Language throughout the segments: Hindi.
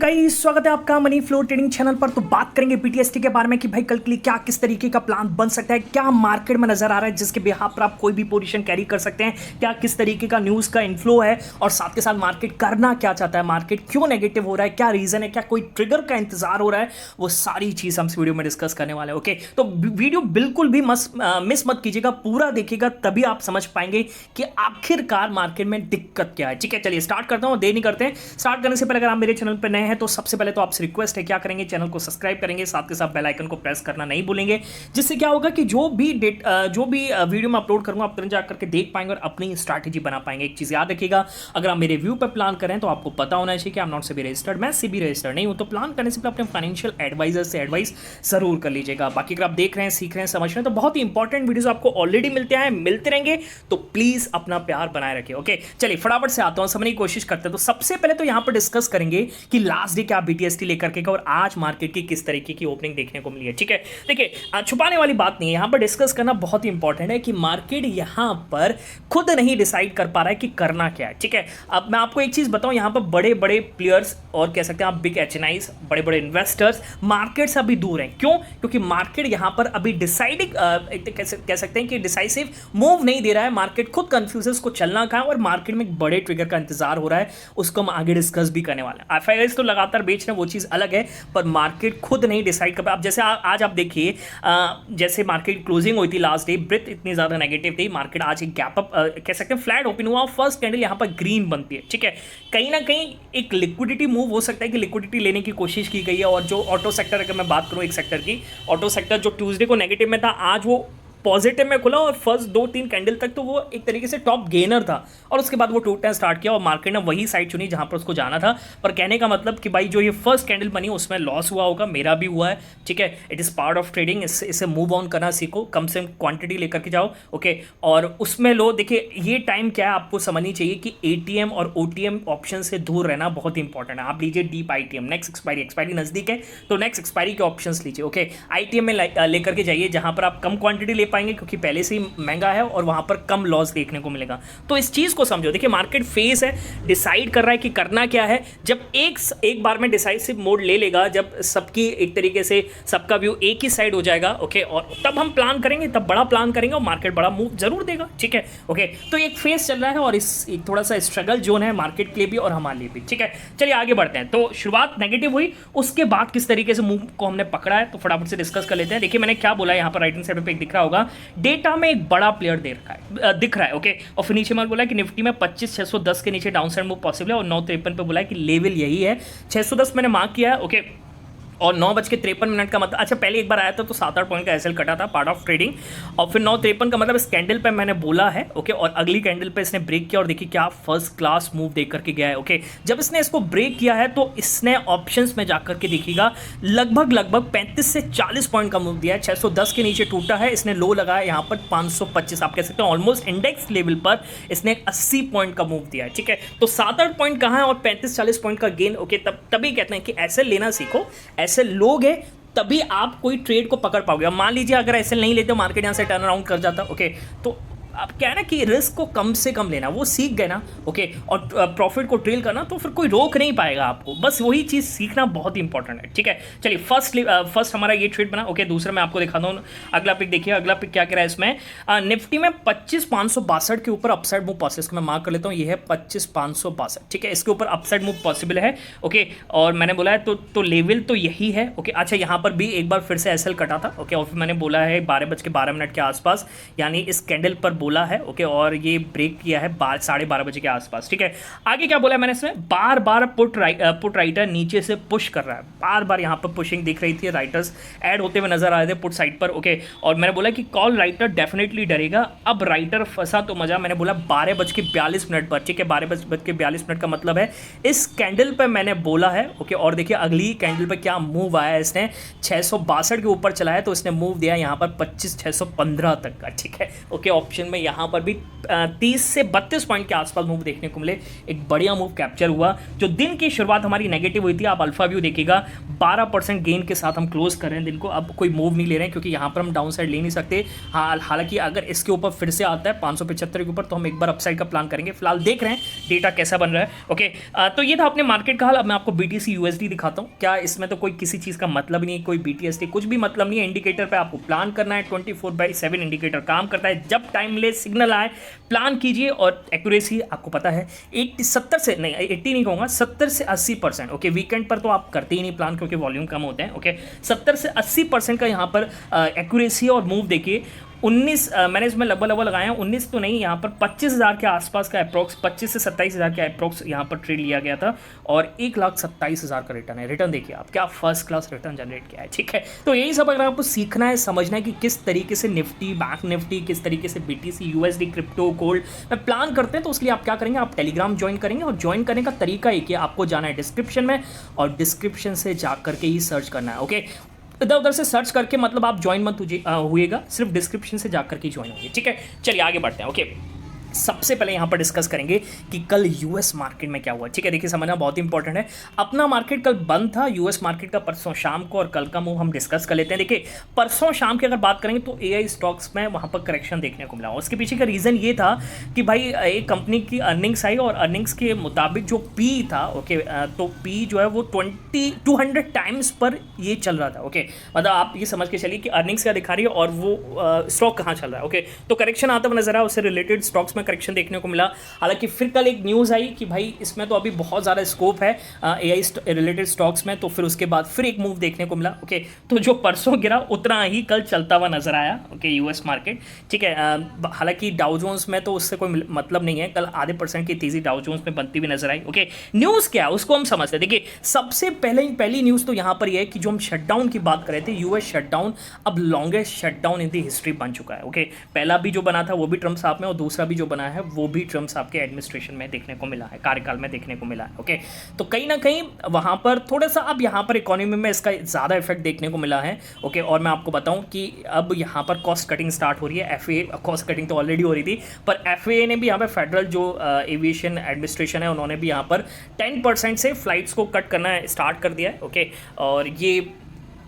गाइस, स्वागत है आपका मनी फ्लो ट्रेडिंग चैनल पर। तो बात करेंगे बीटीएसटी के बारे में कि भाई कल के लिए क्या किस तरीके का प्लान बन सकता है, क्या मार्केट में नजर आ रहा है जिसके बिहाफ पर आप कोई भी पोजीशन कैरी कर सकते हैं, क्या किस तरीके का न्यूज का इन्फ्लो है और साथ के साथ मार्केट करना क्या चाहता है, मार्केट क्यों नेगेटिव हो रहा है, क्या रीजन है, क्या कोई ट्रिगर का इंतजार हो रहा है, वो सारी चीज हम इस वीडियो में डिस्कस करने वाले हैं। ओके, तो वीडियो बिल्कुल भी मिस मत कीजिएगा, पूरा देखिएगा तभी आप समझ पाएंगे कि आखिरकार मार्केट में दिक्कत क्या है। ठीक है, चलिए स्टार्ट करता हूं, देर नहीं करते हैं। स्टार्ट करने से पहले अगर आप मेरे चैनल पर नए हैं तो सबसे पहले तो आपसे रिक्वेस्ट है, क्या करेंगे, चैनल को सब्सक्राइब करेंगे, साथ के साथ बेल आइकन को प्रेस करना नहीं भूलेंगे, जिससे क्या होगा कि जो भी वीडियो मैं अपलोड करूंगा आप तुरंत जाकर के देख पाएंगे और अपनी स्ट्रैटेजी बना पाएंगे। एक चीज याद रखिएगा, अगर आप मेरे व्यू पर प्लान करें तो आपको पता होना चाहिए कि I am not SEBI registered, मैं सेबी रजिस्टर्ड नहीं हूं। तो प्लान करने से पहले अपने फाइनेंशियल एडवाइजर से एडवाइस जरूर कर लीजिएगा। बाकी अगर आप देख रहे हैं, सीख रहे हैं, समझ रहे हैं तो बहुत ही इंपॉर्टेंट वीडियोस आपको ऑलरेडी मिलते रहेंगे, तो प्लीज अपना प्यार बनाए रखिए। ओके, चलिए फटाफट से आता हूं, समझने की कोशिश करते हैं। तो सबसे पहले तो यहां पर डिस्कस करेंगे कि लास्ट डे क्या बीटीएसटी लेकर के और आज मार्केट की किस तरीके की ओपनिंग देखने को मिली है। ठीक है, देखिए छुपाने वाली बात नहीं है, यहां पर डिस्कस करना बहुत ही इंपॉर्टेंट है कि मार्केट यहां पर खुद नहीं डिसाइड कर पा रहा है कि करना क्या है। ठीक है, अब मैं आपको एक चीज बताऊं, यहां पर बड़े बड़े प्लेयर्स और कह सकते हैं आप बिग एचएनआईज, बड़े बड़े इन्वेस्टर्स मार्केट से अभी दूर हैं। क्यों? क्योंकि मार्केट यहां पर अभी डिसाइडिंग कह सकते हैं कि डिसाइसिव मूव नहीं दे रहा है, मार्केट खुद कंफ्यूज है उसको चलना कहां और मार्केट में एक बड़े ट्रिगर का इंतजार हो रहा है, उसको हम आगे डिस्कस भी करने वाले हैं। एफआईआईज तो लगातार बेच रहे हैं, वो चीज अलग है, पर मार्केट खुद नहीं डिसाइड कर पाया। अब जैसे आज आप देखिए, जैसे मार्केट क्लोजिंग हुई थी लास्ट डे, ब्रेथ इतनी ज्यादा नेगेटिव थी, मार्केट आज एक गैप अप कह सकते हैं फ्लैट ओपन हुआ, फर्स्ट कैंडल यहां पर ग्रीन बनती है। ठीक है, कहीं ना कहीं एक लिक्विडिटी मूव हो सकता है कि लिक्विडिटी लेने की कोशिश की गई है। और जो ऑटो सेक्टर, अगर मैं बात करूं एक सेक्टर की, ऑटो सेक्टर जो ट्यूसडे को नेगेटिव में था, आज वो पॉजिटिव में खुला और फर्स्ट 2-3 कैंडल तक तो वो एक तरीके से टॉप गेनर था और उसके बाद वो टूटना स्टार्ट किया और मार्केट ने वही साइड चुनी जहां पर उसको जाना था। पर कहने का मतलब कि भाई जो ये फर्स्ट कैंडल बनी उसमें लॉस हुआ होगा, मेरा भी हुआ है। ठीक है, it is part of trading, इसे मूव ऑन करना सीखो, कम से कम क्वांटिटी लेकर के जाओ। ओके, और उसमें लो, देखिए ये टाइम क्या है आपको समझनी चाहिए कि एटीएम और ओटीएम ऑप्शन से दूर रहना बहुत इंपॉर्टेंट है। आप लीजिए डीप आईटीएम, नेक्स्ट एक्सपायरी नजदीक है तो नेक्स्ट एक्सपायरी के ऑप्शन लीजिए। ओके, आईटीएम में लेकर के जाइए जहां पर आप कम क्वांटिटी ले पाएंगे क्योंकि पहले से ही महंगा है और वहां पर कम लॉस देखने को मिलेगा। तो इस चीज को समझो, देखिए मार्केट फेस है, डिसाइड कर रहा है कि करना क्या है। जब एक बार में डिसाइसिव मोड ले लेगा, जब सबकी एक तरीके से सबका व्यू एक ही साइड हो जाएगा, ओके, और तब हम प्लान करेंगे, तब बड़ा प्लान करेंगे और मार्केट बड़ा मूव जरूर देगा। ठीक है, ओके, तो एक फेस चल रहा है और इस एक थोड़ा सा स्ट्रगल जोन है मार्केट के लिए भी और हमारे लिए भी। ठीक है, चलिए आगे बढ़ते हैं। तो शुरुआत नेगेटिव हुई, उसके बाद किस तरीके से मूव को हमने पकड़ा है तो फटाफट से डिस्कस कर लेते हैं। देखिए मैंने क्या बोला, यहाँ पर राइट हैंड साइड पे दिख रहा होगा, डेटा में एक बड़ा प्लेयर दिख रहा है। ओके, और फिर नीचे में बोला कि निफ्टी में 25,610 के नीचे डाउन साइड मूव पॉसिबल है और 953 पे बोला है कि लेवल यही है। 610 मैंने मार्क किया है। ओके, और 9:53 का मतलब, अच्छा पहले एक बार आया था तो 7-8 पॉइंट का एसएल कटा था, पार्ट ऑफ ट्रेडिंग, और फिर 9:53 का मतलब इस कैंडल पे मैंने बोला है। ओके, और अगली कैंडल पे इसने ब्रेक किया और देखिए क्या फर्स्ट क्लास मूव देख करके गया है। ओके, जब इसने इसको ब्रेक किया है तो इसने ऑप्शंस में जाकर के देखिएगा लगभग 35 से 40 पॉइंट का मूव दिया है। 610 के नीचे टूटा है, इसने लो लगाया यहाँ पर 525, आप कह सकते हैं ऑलमोस्ट इंडेक्स लेवल पर इसने 80 पॉइंट का मूव दिया है। ठीक है, तो 7-8 पॉइंट कहाँ है और 35-40 पॉइंट का गेन। ओके, तभी कहते हैं कि एसएल लेना सीखो, ऐसे लोग हैं तभी आप कोई ट्रेड को पकड़ पाओगे। अब मान लीजिए अगर ऐसे नहीं लेते मार्केट यहां से टर्न अराउंड कर जाता, ओके, तो अब क्या है ना कि रिस्क को कम से कम लेना, वो सीख गए ना। ओके, और प्रॉफिट को ट्रेल करना तो फिर कोई रोक नहीं पाएगा आपको, बस वही चीज़ सीखना बहुत इंपॉर्टेंट है। ठीक है, चलिए फर्स्ट हमारा ये ट्रेड बना। ओके, दूसरा मैं आपको दिखाता हूँ, अगला पिक देखिए, अगला पिक क्या कह रहा है इसमें, निफ्टी में 25,562 के ऊपर अपसाइड मूव पॉसिबल, इसको मैं मार्क कर लेता हूँ, ये है 25,562। ठीक है, इसके ऊपर अपसाइड मूव पॉसिबल है। ओके, और मैंने बोला है तो लेवल तो यही है। ओके, अच्छा यहाँ पर भी एक बार फिर से एसएल कटा था। ओके, और फिर मैंने बोला है 12:12 के आसपास, यानी इस कैंडल पर बोला है। ओके, और ये ब्रेक किया है 12:30 बजे के आसपास। ठीक है, आगे क्या बोला है मैंने इसमें, बार पुट राइटर नीचे से पुश कर रहा है, बार यहाँ पर पुशिंग दिख रही थी, राइटर्स ऐड होते हुए नजर आ रहे थे पुट साइड पर। ओके, और मैंने बोला कि कॉल राइटर डेफिनेटली डरेगा, अब राइटर फंसा तो मजा, मैंने बोला 12:42 पर। ठीक है, 12:42 का मतलब है इस कैंडल पर मैंने बोला है। ओके, और देखिए अगली कैंडल पर क्या मूव आया, इसने 662 के ऊपर चला है तो इसने मूव दिया यहाँ पर 25,615 तक का। ठीक है, ओके, ऑप्शन में यहाँ पर भी 30 से 32 पॉइंट के आसपास मूव देखने को मिले। एक बढ़िया मूव कैप्चर हुआ। जो दिन की शुरुआत हमारी नेगेटिव हुई थी, आप अल्फा व्यू देखिएगा 12% गेन के साथ हम क्लोज कर रहे हैं दिन को। अब कोई मूव नहीं ले रहे हैं क्योंकि यहाँ पर हम डाउन साइड ले नहीं सकते। हाँ, हालांकि अगर इसके ऊपर फिर से आता है 575 के ऊपर तो हम एक बार अपसाइड का प्लान करेंगे। फिलहाल देख रहे हैं डेटा कैसा बन रहा है। ओके, तो ये था अपने मार्केट का हाल। अब मैं आपको BTC USD दिखाता हूँ। क्या इसमें तो कोई किसी चीज़ का मतलब नहीं है, कोई BTST कुछ भी मतलब नहीं है। इंडिकेटर पे आपको प्लान करना है। 24/7 इंडिकेटर काम करता है। जब टाइम ले सिग्नल आए प्लान कीजिए और एक्यूरेसी आपको पता है 70 से नहीं, 80 नहीं कहूँगा, 70 से 80%। ओके, वीकेंड पर तो आप करते ही नहीं प्लान क्योंकि वॉल्यूम कम होते हैं। ओके, 70 से 80% का यहाँ पर एक्यूरेसी और मूव देखिए। 19 मैंने इसमें लगभग लगाए हैं, 19 तो नहीं, यहाँ पर 25,000 के आसपास का अप्रॉक्स, 25 से 27,000 के अप्रॉक्स यहाँ पर ट्रेड लिया गया था और 1,27,000 का रिटर्न है। रिटर्न देखिए आप, क्या फर्स्ट क्लास रिटर्न जनरेट किया है। ठीक है, तो यही सब अगर आपको सीखना है, समझना है कि किस तरीके से निफ्टी, बैंक निफ्टी, किस तरीके से BTC USD, क्रिप्टो, गोल्ड में प्लान करते हैं, तो उसके लिए आप क्या करेंगे, आप टेलीग्राम ज्वाइन करेंगे। और ज्वाइन करने का तरीका एक ही, आपको जाना है डिस्क्रिप्शन में और डिस्क्रिप्शन से जा करके ही सर्च करना है। ओके, इधर उधर से सर्च करके मतलब आप ज्वाइन मत हुएगा, सिर्फ डिस्क्रिप्शन से जाकर के ज्वाइन होंगे। ठीक है, चलिए आगे बढ़ते हैं। ओके, सबसे पहले यहाँ पर डिस्कस करेंगे कि कल यूएस मार्केट में क्या हुआ। ठीक है, देखिए समझना बहुत इंपॉर्टेंट है। अपना मार्केट कल बंद था, यूएस मार्केट का परसों शाम को, और कल का मूव हम डिस्कस कर लेते हैं। देखिए परसों शाम की अगर बात करेंगे तो AI स्टॉक्स में वहाँ पर करेक्शन देखने को मिला। उसके पीछे का रीज़न ये था कि भाई एक कंपनी की अर्निंग्स आई और अर्निंग्स के मुताबिक जो P था, ओके, तो P जो है वो 200 टाइम्स पर ये चल रहा था। ओके, मतलब आप ये समझ के चलिए कि अर्निंग्स क्या दिखा रही है और वो स्टॉक कहाँ चल रहा है। ओके, तो करेक्शन आता हुआ नजर आया, उससे रिलेटेड स्टॉक्स करेक्शन देखने को मिला। हालांकि फिर कल एक न्यूज़ आई कि भाई इसमें तो अभी बहुत ज़्यादा स्कोप है AI रिलेटेड स्टॉक्स में, तो फिर उसके बाद फिर एक मूव देखने को मिला। ओके, तो जो परसों गिरा उतना ही कल चलता हुआ नजर आया। Okay, US market. ठीक है, हालांकि डाउ जोन्स में तो उससे कोई मतलब नहीं है, कल आधे % की तेजी डाउ जोन्स में बनती हुई नजर आई। ओके, न्यूज़ क्या है उसको हम समझते हैं। देखिए सबसे पहली न्यूज़ तो यहाँ पर यह है कि जो हम शटडाउन की बात कर रहे थे, यूएस शटडाउन अब longest shutdown in the history बन चुका है। ओके, पहला भी जो बना था वो भी ट्रम्प साहब में और दूसरा भी जो बना है वो भी ट्रम्प साहब के एडमिनिस्ट्रेशन में देखने को मिला है, कार्यकाल में देखने को मिला है। ओके, तो कहीं ना कहीं वहां पर थोड़ा सा अब यहाँ पर इकोनॉमी में इसका ज़्यादा इफेक्ट देखने को मिला है। ओके, और मैं आपको बताऊं कि अब यहाँ पर कॉस्ट कटिंग स्टार्ट हो रही है। FAA कॉस्ट कटिंग तो ऑलरेडी हो रही थी, पर FAA ने भी यहाँ पर फेडरल जो एविएशन एडमिनिस्ट्रेशन है उन्होंने भी यहाँ पर 10% से फ्लाइट्स को कट करना स्टार्ट कर दिया है। ओके, और ये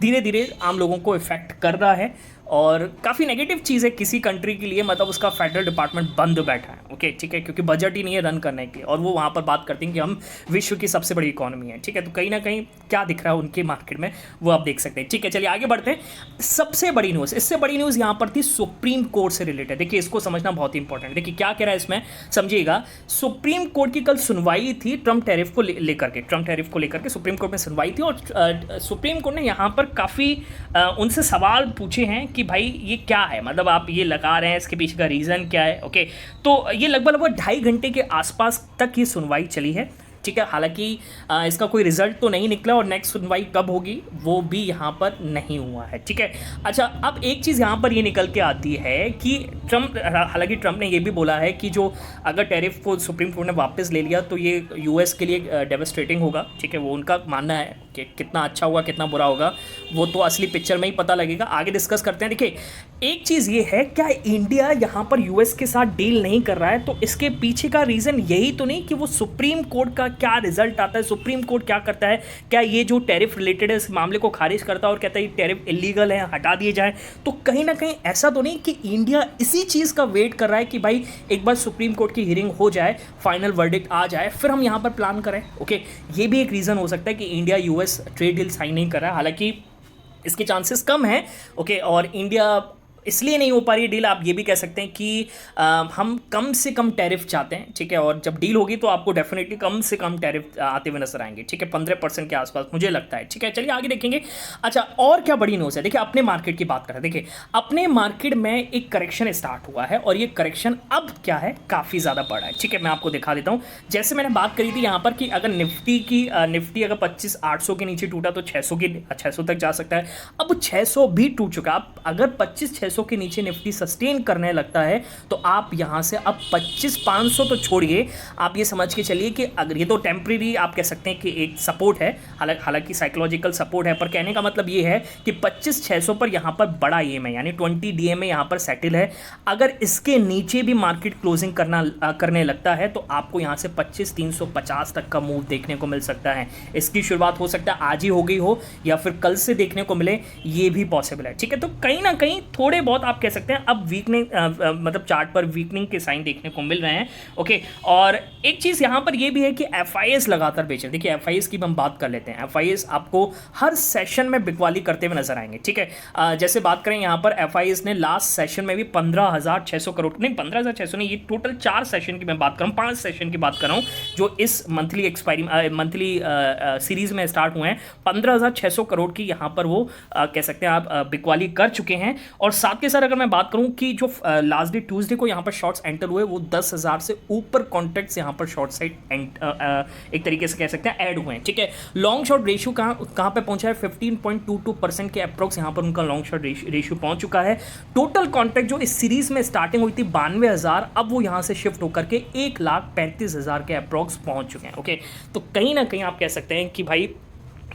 धीरे धीरे आम लोगों को इफेक्ट कर रहा है और काफ़ी नेगेटिव चीज़ है किसी कंट्री के लिए, मतलब उसका फेडरल डिपार्टमेंट बंद बैठा है। ओके, ठीक है, क्योंकि बजट ही नहीं है रन करने के लिए और वो वहाँ पर बात करते हैं कि हम विश्व की सबसे बड़ी इकोनॉमी है। ठीक है, तो कहीं ना कहीं क्या दिख रहा है उनके मार्केट में वो आप देख सकते हैं। ठीक है, चलिए आगे बढ़ते हैं। सबसे बड़ी न्यूज़, इससे बड़ी न्यूज़ यहाँ पर थी सुप्रीम कोर्ट से रिलेटेड। देखिए इसको समझना बहुत इंपॉर्टेंट है। देखिए क्या कह रहा है इसमें, समझिएगा। सुप्रीम कोर्ट की कल सुनवाई थी ट्रम्प टैरिफ को लेकर के सुप्रीम कोर्ट में सुनवाई थी और सुप्रीम कोर्ट ने यहाँ पर काफ़ी उनसे सवाल पूछे हैं कि भाई ये क्या है, मतलब आप ये लगा रहे हैं, इसके पीछे का रीज़न क्या है। ओके, तो ये लगभग 2.5 घंटे के आसपास तक ये सुनवाई चली है। ठीक है, हालांकि इसका कोई रिजल्ट तो नहीं निकला और नेक्स्ट सुनवाई कब होगी वो भी यहाँ पर नहीं हुआ है। ठीक है, अच्छा अब एक चीज़ यहाँ पर ये निकल के आती है कि हालांकि ट्रम्प ने ये भी बोला है कि जो अगर टैरिफ को सुप्रीम कोर्ट ने वापस ले लिया तो ये यूएस के लिए डेवास्टेटिंग होगा। ठीक है, वो उनका मानना है कि कितना अच्छा होगा कितना बुरा होगा वो तो असली पिक्चर में ही पता लगेगा। आगे डिस्कस करते हैं। देखिए एक चीज़ ये है, क्या इंडिया यहाँ पर यूएस के साथ डील नहीं कर रहा है तो इसके पीछे का रीज़न यही तो नहीं कि वो सुप्रीम कोर्ट का क्या रिजल्ट आता है, सुप्रीम कोर्ट क्या करता है, क्या ये जो टैरिफ रिलेटेड है इस मामले को खारिज करता है और कहता है ये टैरिफ इलीगल है, हटा दिए जाए। तो कहीं ना कहीं ऐसा तो नहीं कि इंडिया इसी चीज़ का वेट कर रहा है कि भाई एक बार सुप्रीम कोर्ट की हियरिंग हो जाए, फाइनल वर्डिक्ट आ जाए, फिर हम यहाँ पर प्लान करें। ओके, ये भी एक रीज़न हो सकता है कि India US trade deal sign नहीं कर रहा है, हालांकि इसके चांसेस कम हैं। ओके, और इंडिया इसलिए नहीं हो पा रही डील, आप ये भी कह सकते हैं कि हम कम से कम टैरिफ चाहते हैं। ठीक है, और जब डील होगी तो आपको डेफिनेटली कम से कम टैरिफ आते हुए नजर आएंगे। ठीक है, 15% के आसपास मुझे लगता है। ठीक है, चलिए आगे देखेंगे। अच्छा, और क्या बड़ी न्यूज़ है, देखिए अपने मार्केट की बात करें। देखिए अपने मार्केट में एक करेक्शन स्टार्ट हुआ है और ये करेक्शन अब क्या है, काफ़ी ज़्यादा बड़ा है। ठीक है, मैं आपको दिखा देता हूँ। जैसे मैंने बात करी थी यहाँ पर कि अगर निफ्टी अगर 25,800 के नीचे टूटा तो 600 तक जा सकता है। अब 600 भी टूट चुका। अब अगर 25,600 25,600 के नीचे निफ्टी सस्टेन करने लगता है तो आप यहां से अब 25,500 तो छोड़िए, आप ये समझ के चलिए कि अगर ये तो टेम्प्रेरी आप कह सकते हैं कि एक सपोर्ट है, हालांकि साइकोलॉजिकल सपोर्ट है, पर कहने का मतलब ये है कि 25,600 पर यहां पर बड़ा ईएमए यानी 20 डीएमए यहां पर सेटल है। अगर इसके नीचे भी मार्केट क्लोजिंग करने लगता है तो आपको यहां से 25,350 तक का मूव देखने को मिल सकता है। इसकी शुरुआत हो सकता है आज ही हो गई हो या फिर कल से देखने को मिले, ये भी पॉसिबल है। ठीक है, तो कहीं ना कहीं थोड़े बहुत आप कह सकते हैं अब वीकनिंग मतलब चार्ट पर वीकनिंग के साइन देखने को मिल रहे हैं। ओके, और एक चीज़ यहाँ पर ये भी है कि एफआईएस लगातार बेच रहे हैं। देखिए एफआईएस की हम बात कर लेते हैं। एफआईएस आपको हर सेशन में बिकवाली करते हुए नजर आएंगे। ठीक है, जैसे बात करें यहाँ पर एफआईएस ने लास्ट सेशन में भी 15,600 करोड़, नहीं 15,600 नहीं, ये टोटल 4 सेशन की मैं बात कर रहा हूँ, 5 सेशन की बात कर रहा हूँ जो इस मंथली सीरीज में स्टार्ट हुए हैं। 15,600 करोड़ की यहाँ पर वो कह सकते हैं आप बिकवाली कर चुके हैं। और साथ के साथ अगर मैं बात करूं कि जो लास्ट डे ट्यूसडे को यहाँ पर शॉर्ट्स एंटर हुए वो 10,000 से ऊपर कॉन्ट्रैक्ट्स यहाँ पर शॉर्ट साइड एक तरीके से कह सकते हैं ऐड हुए हैं। ठीक है, लॉन्ग शॉर्ट रेशियो कहाँ पे पहुंचा है, 15.22% के अप्रोक्स यहाँ पर उनका लॉन्ग शॉर्ट रेशियो पहुंच चुका है। टोटल कॉन्ट्रैक्ट जो इस सीरीज में स्टार्टिंग हुई थी 92,000, अब वो यहाँ से शिफ्ट होकर के 1,35,000 के अप्रोक्स पहुंच चुके हैं। ओके, तो कहीं ना कहीं आप कह सकते हैं कि भाई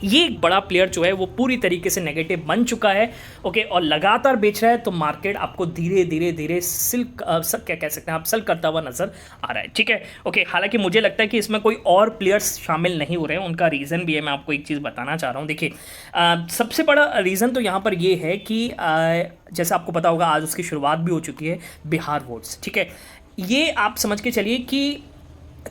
ये एक बड़ा प्लेयर जो है वो पूरी तरीके से नेगेटिव बन चुका है। ओके, और लगातार बेच रहा है तो मार्केट आपको धीरे धीरे क्या कह सकते हैं आप सल करता हुआ नजर आ रहा है। ठीक है, ओके, हालांकि मुझे लगता है कि इसमें कोई और प्लेयर्स शामिल नहीं हो रहे हैं, उनका रीज़न भी है। मैं आपको एक चीज़ बताना चाह रहा हूँ। देखिए सबसे बड़ा रीज़न तो यहाँ पर ये है कि जैसे आपको पता होगा आज उसकी शुरुआत भी हो चुकी है बिहार बोर्ड्स। ठीक है, ये आप समझ के चलिए कि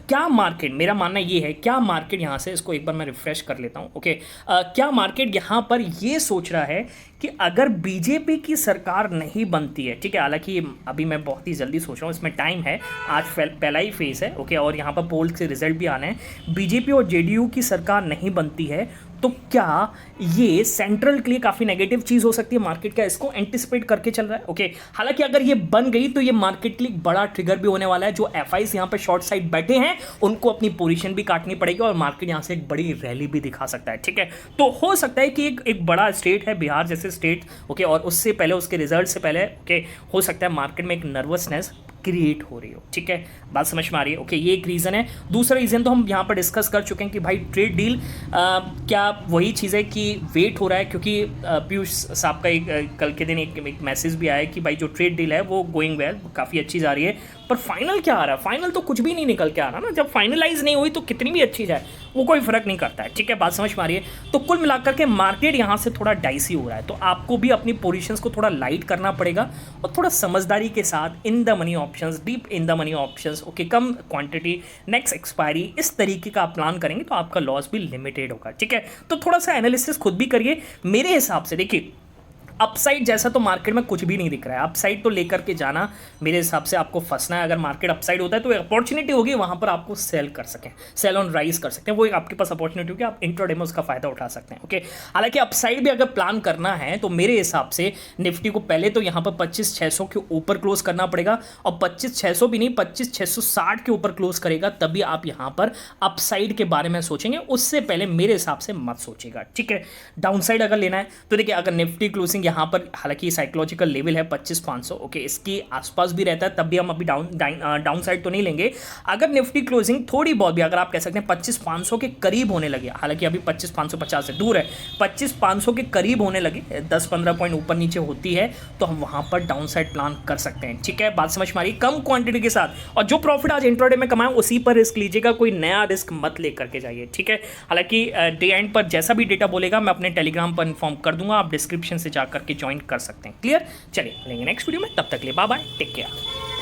क्या मार्केट, मेरा मानना ये है, क्या मार्केट यहाँ से, इसको एक बार मैं रिफ्रेश कर लेता हूँ। ओके, क्या मार्केट यहाँ पर ये सोच रहा है कि अगर बीजेपी की सरकार नहीं बनती है, ठीक है, हालांकि अभी मैं बहुत ही जल्दी सोच रहा हूँ, इसमें टाइम है, आज पहला ही फेज है। ओके, और यहाँ पर पोल से रिजल्ट भी आने हैं। बीजेपी और जेडीयू की सरकार नहीं बनती है तो क्या ये सेंट्रल के लिए काफ़ी नेगेटिव चीज़ हो सकती है? मार्केट क्या इसको एंटिसिपेट करके चल रहा है? ओके, हालांकि अगर ये बन गई तो ये मार्केट के लिए बड़ा ट्रिगर भी होने वाला है। जो एफआईस यहाँ पर शॉर्ट साइड बैठे हैं उनको अपनी पोजीशन भी काटनी पड़ेगी और मार्केट यहाँ से एक बड़ी रैली भी दिखा सकता है। ठीक है, तो हो सकता है कि एक बड़ा स्टेट है बिहार जैसे स्टेट, ओके, और उससे पहले उसके रिजल्ट से पहले ओके हो सकता है मार्केट में एक नर्वसनेस क्रिएट हो रही हो। ठीक है, बात समझ में आ रही है? ओके, ये एक रीज़न है। दूसरा रीज़न तो हम यहाँ पर डिस्कस कर चुके हैं कि भाई ट्रेड डील क्या वही चीज़ है कि वेट हो रहा है, क्योंकि पीयूष साहब का एक कल के दिन एक मैसेज भी आया है कि भाई जो ट्रेड डील है वो गोइंग वेल, काफ़ी अच्छी जा रही है, पर फाइनल क्या आ रहा है? फाइनल तो कुछ भी नहीं निकल के आ रहा ना। जब फाइनलाइज नहीं हुई तो कितनी भी अच्छी जाए वो कोई फर्क नहीं करता है। ठीक है, बात समझ में आ रही है? तो कुल मिलाकर के मार्केट यहाँ से थोड़ा डाइसी हो रहा है, तो आपको भी अपनी पोजीशंस को थोड़ा लाइट करना पड़ेगा और थोड़ा समझदारी के साथ in the money options, deep in the money options, okay, come quantity, next expiry, इस तरीके का आप प्लान करेंगे तो आपका लॉस भी लिमिटेड होगा। ठीक है, तो थोड़ा सा एनालिसिस खुद भी करिए। मेरे हिसाब से देखिए अपसाइड जैसा तो मार्केट में कुछ भी नहीं दिख रहा है। अपसाइड तो लेकर के जाना, मेरे हिसाब से आपको फंसना है। अगर मार्केट अपसाइड होता है तो अपॉर्चुनिटी होगी वहां पर आपको सेल कर सकें, सेल ऑन राइज कर सकते हैं, वो एक आपके पास अपॉर्चुनिटी होगी, आप इंट्राडे में उसका फायदा उठा सकते हैं। ओके, हालांकि अपसाइड भी अगर प्लान करना है तो मेरे हिसाब से निफ्टी को पहले तो यहाँ पर 25,600 के ऊपर क्लोज करना पड़ेगा, और 25,600 भी नहीं 25,660 के ऊपर क्लोज करेगा तभी आप यहाँ पर अपसाइड के बारे में सोचेंगे। उससे पहले मेरे हिसाब से मत सोचिएगा। ठीक है, डाउनसाइड अगर लेना है तो देखिए अगर निफ्टी क्लोजिंग यहाँ पर, हालांकि साइकोलॉजिकल लेवल है 25,500, ओके, इसके आसपास भी रहता है तब भी हम अभी डाउन साइड तो नहीं लेंगे। अगर निफ्टी क्लोजिंग थोड़ी बहुत भी, अगर आप कह सकते हैं 25,500 के करीब होने लगे, हालांकि अभी 25,550 से दूर है, 25,500 के करीब होने लगे, 10-15 पॉइंट ऊपर नीचे होती है तो हम वहां पर डाउन साइड प्लान कर सकते हैं। ठीक है, बात समझ में आ रही? कम क्वांटिटी के साथ, और जो प्रॉफिट आज इंट्राडे में कमाएं उसी पर रिस्क लीजिएगा, कोई नया रिस्क मत लेकर के जाइए। ठीक है, हालांकि डे एंड पर जैसा भी डेटा बोलेगा मैं अपने टेलीग्राम पर इन्फॉर्म कर दूंगा, आप डिस्क्रिप्शन से जाकर के ज्वाइन कर सकते हैं। क्लियर? चलिए लेंगे नेक्स्ट वीडियो में, तब तक के लिए बाय बाय, टेक केयर।